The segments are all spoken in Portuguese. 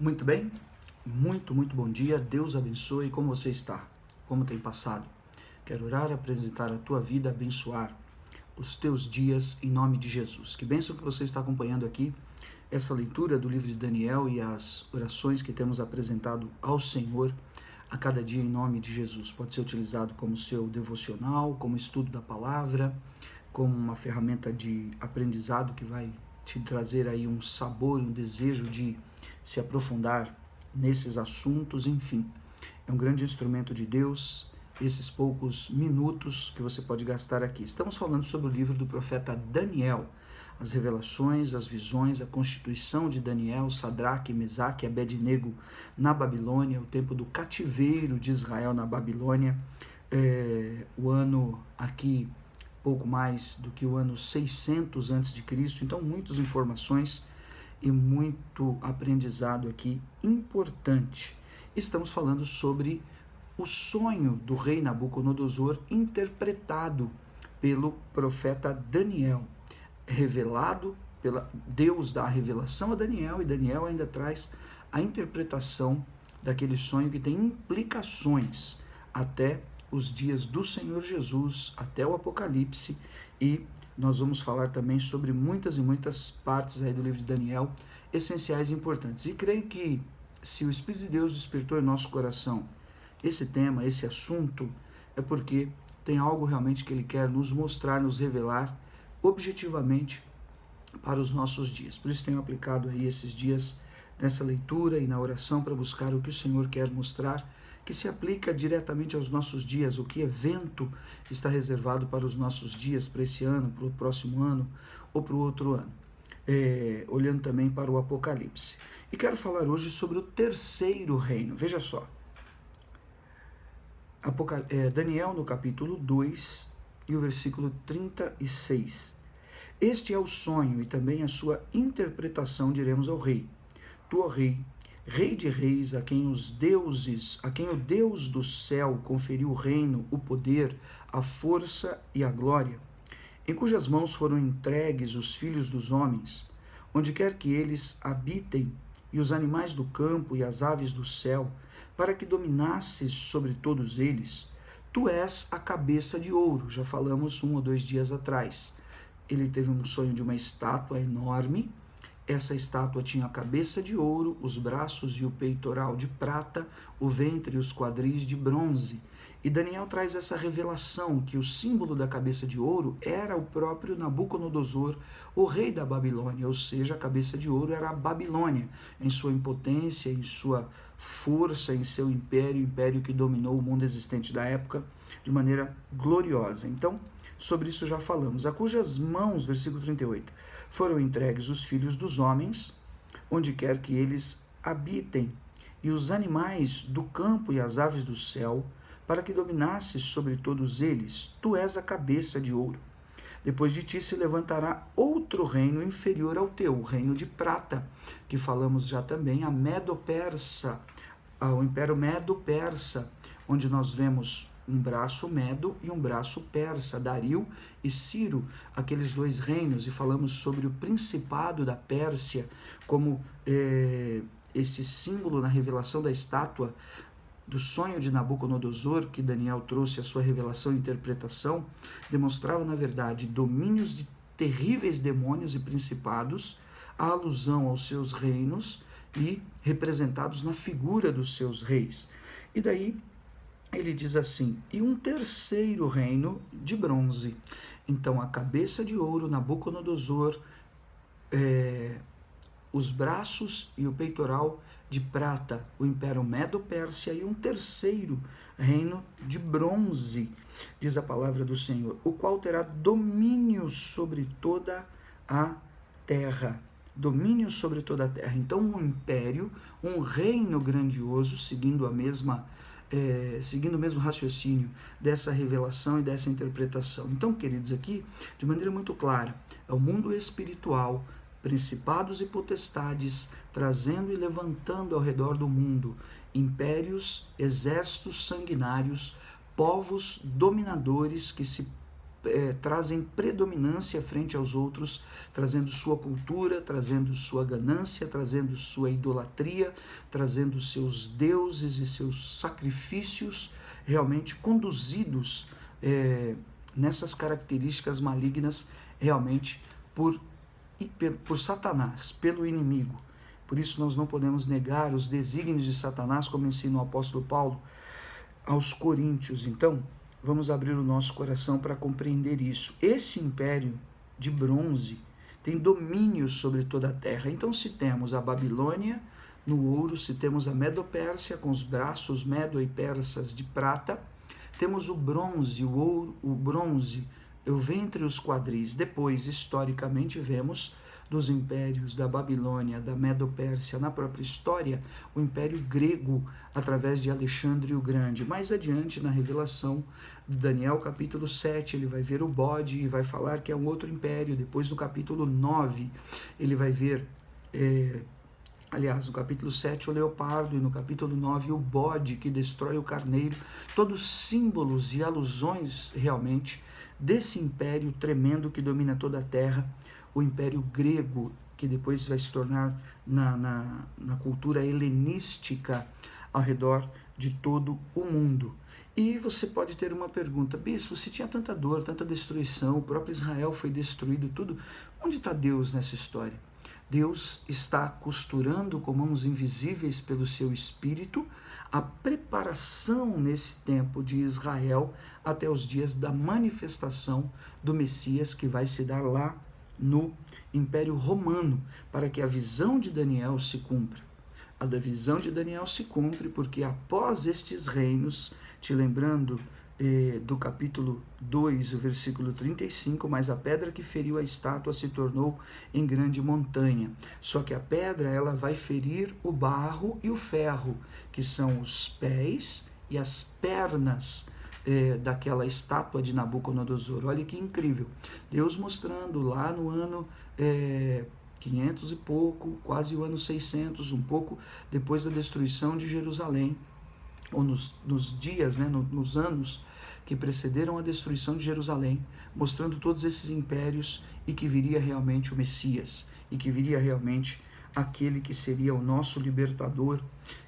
Muito bem, muito bom dia, Deus abençoe. Como você está? Como tem passado? Quero orar, apresentar a tua vida, abençoar os teus dias em nome de Jesus. Que bênção que você está acompanhando aqui essa leitura do livro de Daniel e as orações que temos apresentado ao Senhor a cada dia em nome de Jesus. Pode ser utilizado como seu devocional, como estudo da palavra, como uma ferramenta de aprendizado que vai te trazer aí um sabor, um desejo de se aprofundar nesses assuntos, enfim. É um grande instrumento de Deus, esses poucos minutos que você pode gastar aqui. Estamos falando sobre o livro do profeta Daniel, as revelações, as visões, a constituição de Daniel, Sadraque, Mesaque e Abednego na Babilônia, o tempo do cativeiro de Israel na Babilônia, o ano aqui pouco mais do que o ano 600 a.C., então muitas informações e muito aprendizado aqui importante. Estamos falando sobre o sonho do rei Nabucodonosor interpretado pelo profeta Daniel, revelado pela Deus, dá a revelação a Daniel, e Daniel ainda traz a interpretação daquele sonho que tem implicações até os dias do Senhor Jesus, até o Apocalipse, e nós vamos falar também sobre muitas e muitas partes aí do livro de Daniel, essenciais e importantes. E creio que se o Espírito de Deus despertou em nosso coração esse tema, esse assunto, é porque tem algo realmente que Ele quer nos mostrar, nos revelar objetivamente para os nossos dias. Por isso tenho aplicado aí esses dias nessa leitura e na oração para buscar o que o Senhor quer mostrar, que se aplica diretamente aos nossos dias, o que evento está reservado para os nossos dias, para esse ano, para o próximo ano ou para o outro ano, olhando também para o Apocalipse. E quero falar hoje sobre o terceiro reino. Veja só, Daniel no capítulo 2 e o versículo 36. Este é o sonho e também a sua interpretação diremos ao rei. Tu, ó rei, Rei de reis, a quem o Deus do céu conferiu o reino, o poder, a força e a glória, em cujas mãos foram entregues os filhos dos homens, onde quer que eles habitem, e os animais do campo e as aves do céu, para que dominasses sobre todos eles. Tu és a cabeça de ouro, já falamos 1 ou 2 dias atrás. Ele teve um sonho de uma estátua enorme. Essa estátua tinha a cabeça de ouro, os braços e o peitoral de prata, o ventre e os quadris de bronze. E Daniel traz essa revelação que o símbolo da cabeça de ouro era o próprio Nabucodonosor, o rei da Babilônia, ou seja, a cabeça de ouro era a Babilônia, em sua impotência, em sua força, em seu império, império que dominou o mundo existente da época de maneira gloriosa. Então, sobre isso já falamos. A cujas mãos, versículo 38, foram entregues os filhos dos homens, onde quer que eles habitem, e os animais do campo e as aves do céu, para que dominasses sobre todos eles. Tu és a cabeça de ouro. Depois de ti se levantará outro reino inferior ao teu, o reino de prata, que falamos já também, a Medo-Persa, o Império Medo-Persa, onde nós vemos um braço medo e um braço persa, Dario e Ciro, aqueles dois reinos, e falamos sobre o principado da Pérsia, como esse símbolo na revelação da estátua do sonho de Nabucodonosor, que Daniel trouxe a sua revelação e interpretação, demonstrava, na verdade, domínios de terríveis demônios e principados, a alusão aos seus reinos e representados na figura dos seus reis. E daí ele diz assim, e um terceiro reino de bronze. Então a cabeça de ouro, Nabucodonosor, os braços e o peitoral de prata, o Império Medo-Pérsia, e um terceiro reino de bronze, diz a palavra do Senhor, o qual terá domínio sobre toda a terra. Domínio sobre toda a terra. Então um império, um reino grandioso, seguindo o mesmo raciocínio dessa revelação e dessa interpretação. Então, queridos, aqui, de maneira muito clara, é o mundo espiritual, principados e potestades, trazendo e levantando ao redor do mundo impérios, exércitos sanguinários, povos dominadores que se trazem predominância frente aos outros, trazendo sua cultura, trazendo sua ganância, trazendo sua idolatria, trazendo seus deuses e seus sacrifícios, realmente conduzidos nessas características malignas, realmente por Satanás, pelo inimigo. Por isso nós não podemos negar os desígnios de Satanás, como ensina o apóstolo Paulo aos Coríntios. Então, vamos abrir o nosso coração para compreender isso. Esse império de bronze tem domínio sobre toda a terra. Então, se temos a Babilônia no ouro, se temos a Medo-Pérsia com os braços medo e persas de prata, temos o bronze, o ouro, o bronze, o ventre e os quadris. Depois, historicamente, vemos dos impérios da Babilônia, da Medo-Pérsia, na própria história, o Império Grego, através de Alexandre o Grande. Mais adiante, na revelação de Daniel, capítulo 7, ele vai ver o bode e vai falar que é um outro império. Depois, no capítulo 9, ele vai ver, no capítulo 7, o leopardo, e no capítulo 9, o bode que destrói o carneiro. Todos símbolos e alusões, realmente, desse império tremendo que domina toda a terra, o Império Grego, que depois vai se tornar na cultura helenística ao redor de todo o mundo. E você pode ter uma pergunta: bispo, se tinha tanta dor, tanta destruição, o próprio Israel foi destruído, tudo, onde está Deus nessa história? Deus está costurando com mãos invisíveis pelo seu Espírito a preparação nesse tempo de Israel até os dias da manifestação do Messias, que vai se dar lá no Império Romano, para que a visão de Daniel se cumpra. A da visão de Daniel se cumpre porque após estes reinos, te lembrando do capítulo 2, o versículo 35, mas a pedra que feriu a estátua se tornou em grande montanha. Só que a pedra, ela vai ferir o barro e o ferro, que são os pés e as pernas daquela estátua de Nabucodonosor. Olha que incrível. Deus mostrando lá no ano 500 e pouco, quase o ano 600, um pouco depois da destruição de Jerusalém, ou nos dias, nos anos que precederam a destruição de Jerusalém, mostrando todos esses impérios e que viria realmente o Messias, e que viria realmente aquele que seria o nosso libertador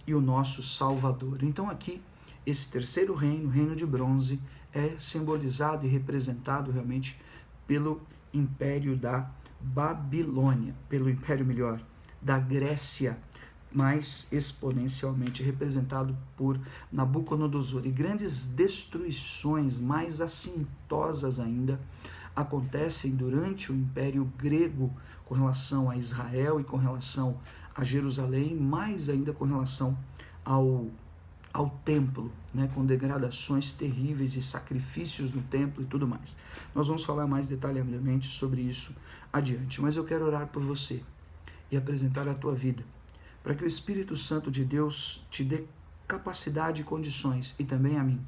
e o nosso salvador. Então aqui, esse terceiro reino, o reino de bronze, é simbolizado e representado realmente pelo império da Babilônia, pelo império melhor, da Grécia, mais exponencialmente representado por Nabucodonosor. E grandes destruições mais assintosas ainda acontecem durante o Império Grego com relação a Israel e com relação a Jerusalém, mais ainda com relação ao templo, com degradações terríveis e sacrifícios no templo e tudo mais. Nós vamos falar mais detalhadamente sobre isso adiante, mas eu quero orar por você e apresentar a tua vida, para que o Espírito Santo de Deus te dê capacidade e condições, e também a mim,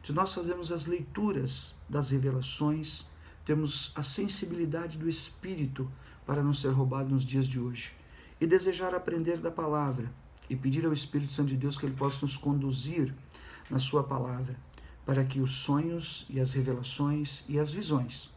de nós fazermos as leituras das revelações, temos a sensibilidade do Espírito para não ser roubado nos dias de hoje, e desejar aprender da palavra, e pedir ao Espírito Santo de Deus que Ele possa nos conduzir na sua palavra, para que os sonhos e as revelações e as visões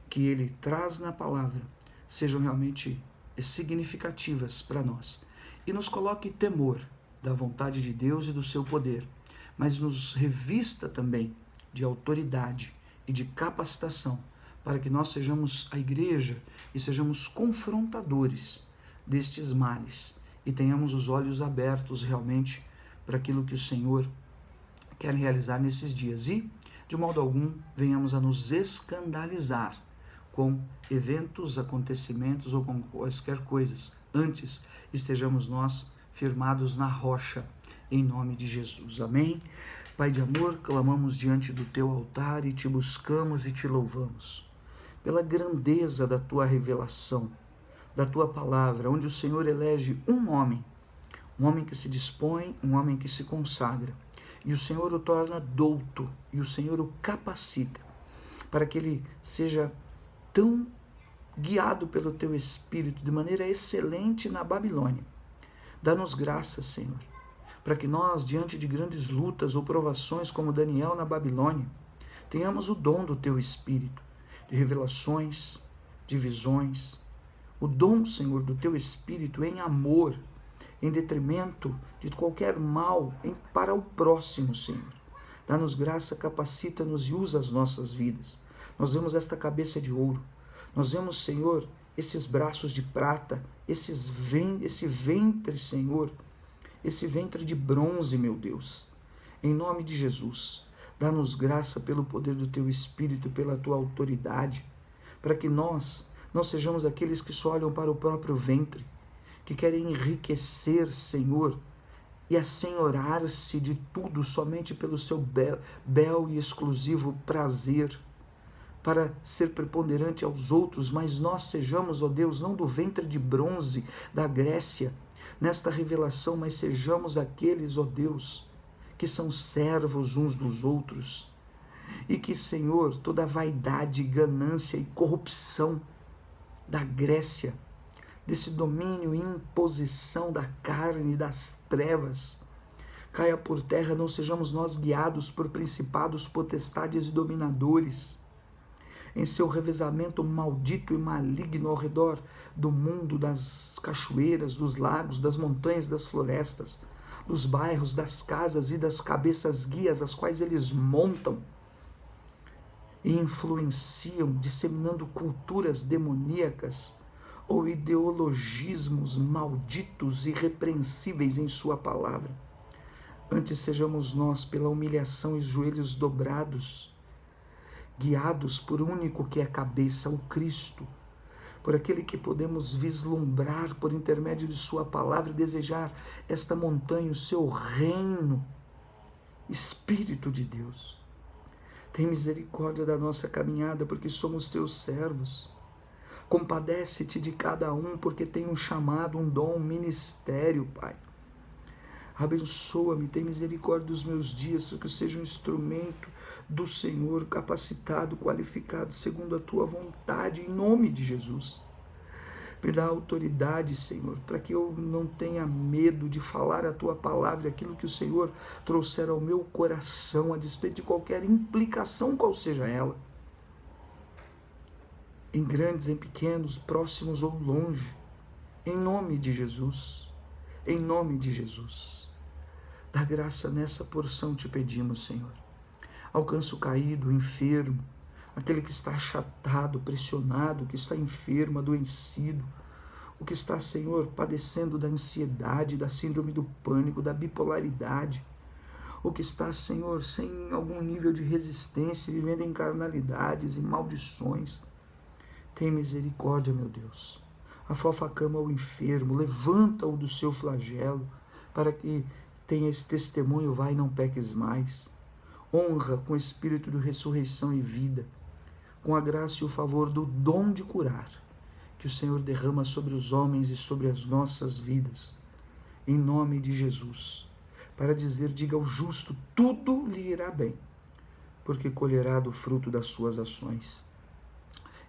que Ele traz na palavra sejam realmente significativas para nós, e nos coloque temor da vontade de Deus e do seu poder, mas nos revista também de autoridade e de capacitação, para que nós sejamos a igreja e sejamos confrontadores destes males, e tenhamos os olhos abertos realmente para aquilo que o Senhor quer realizar nesses dias, e, de modo algum, venhamos a nos escandalizar com eventos, acontecimentos ou com quaisquer coisas. Antes, estejamos nós firmados na rocha, em nome de Jesus. Amém? Pai de amor, clamamos diante do teu altar e te buscamos e te louvamos pela grandeza da tua revelação, da tua palavra, onde o Senhor elege um homem que se dispõe, um homem que se consagra, e o Senhor o torna douto, e o Senhor o capacita, para que ele seja tão guiado pelo teu Espírito, de maneira excelente na Babilônia. Dá-nos graças, Senhor, para que nós, diante de grandes lutas ou provações, como Daniel na Babilônia, tenhamos o dom do teu Espírito, de revelações, de visões, o dom, Senhor, do Teu Espírito em amor, em detrimento de qualquer mal para o próximo, Senhor. Dá-nos graça, capacita-nos e usa as nossas vidas. Nós vemos esta cabeça de ouro, nós vemos, Senhor, esses braços de prata, esse ventre, Senhor, esse ventre de bronze, meu Deus. Em nome de Jesus, dá-nos graça pelo poder do Teu Espírito, pela Tua autoridade, para que nós não sejamos aqueles que só olham para o próprio ventre, que querem enriquecer, Senhor, e assenhorar-se de tudo somente pelo seu bel e exclusivo prazer, para ser preponderante aos outros, mas nós sejamos, ó Deus, não do ventre de bronze da Grécia, nesta revelação, mas sejamos aqueles, ó Deus, que são servos uns dos outros, e que, Senhor, toda vaidade, ganância e corrupção da Grécia, desse domínio e imposição da carne e das trevas, caia por terra, não sejamos nós guiados por principados, potestades e dominadores, em seu revezamento maldito e maligno ao redor do mundo, das cachoeiras, dos lagos, das montanhas, das florestas, dos bairros, das casas e das cabeças guias, as quais eles montam e influenciam, disseminando culturas demoníacas ou ideologismos malditos e irrepreensíveis em sua palavra. Antes sejamos nós, pela humilhação e os joelhos dobrados, guiados por um único que é a cabeça, o Cristo, por aquele que podemos vislumbrar por intermédio de sua palavra e desejar esta montanha, o seu reino. Espírito de Deus, tem misericórdia da nossa caminhada, porque somos teus servos. Compadece-te de cada um, porque tem um chamado, um dom, um ministério, Pai. Abençoa-me, tem misericórdia dos meus dias, para que eu seja um instrumento do Senhor, capacitado, qualificado, segundo a tua vontade, em nome de Jesus. Me dá autoridade, Senhor, para que eu não tenha medo de falar a tua palavra, aquilo que o Senhor trouxer ao meu coração, a despeito de qualquer implicação, qual seja ela. Em grandes, em pequenos, próximos ou longe, em nome de Jesus, em nome de Jesus. Dá graça nessa porção, te pedimos, Senhor. Alcança o caído, o enfermo, aquele que está achatado, pressionado, que está enfermo, adoecido, o que está, Senhor, padecendo da ansiedade, da síndrome do pânico, da bipolaridade, o que está, Senhor, sem algum nível de resistência, vivendo em carnalidades e maldições. Tem misericórdia, meu Deus. Afofa a cama ao enfermo, levanta-o do seu flagelo, para que tenha esse testemunho, vai e não peques mais. Honra com o espírito de ressurreição e vida, com a graça e o favor do dom de curar, que o Senhor derrama sobre os homens e sobre as nossas vidas, em nome de Jesus, para dizer, diga ao justo, tudo lhe irá bem, porque colherá do fruto das suas ações,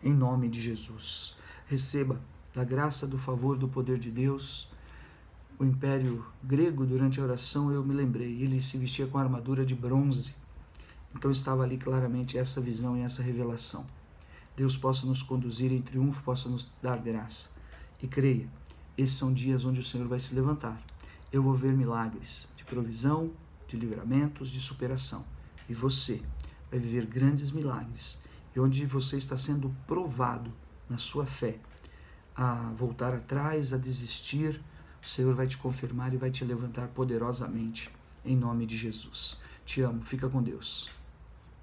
em nome de Jesus. Receba da graça, do favor, do poder de Deus. O Império Grego, durante a oração, eu me lembrei, ele se vestia com armadura de bronze. Então estava ali claramente essa visão e essa revelação. Deus possa nos conduzir em triunfo, possa nos dar graça. E creia, esses são dias onde o Senhor vai se levantar. Eu vou ver milagres de provisão, de livramentos, de superação. E você vai viver grandes milagres. E onde você está sendo provado na sua fé, a voltar atrás, a desistir, o Senhor vai te confirmar e vai te levantar poderosamente, em nome de Jesus. Te amo, fica com Deus.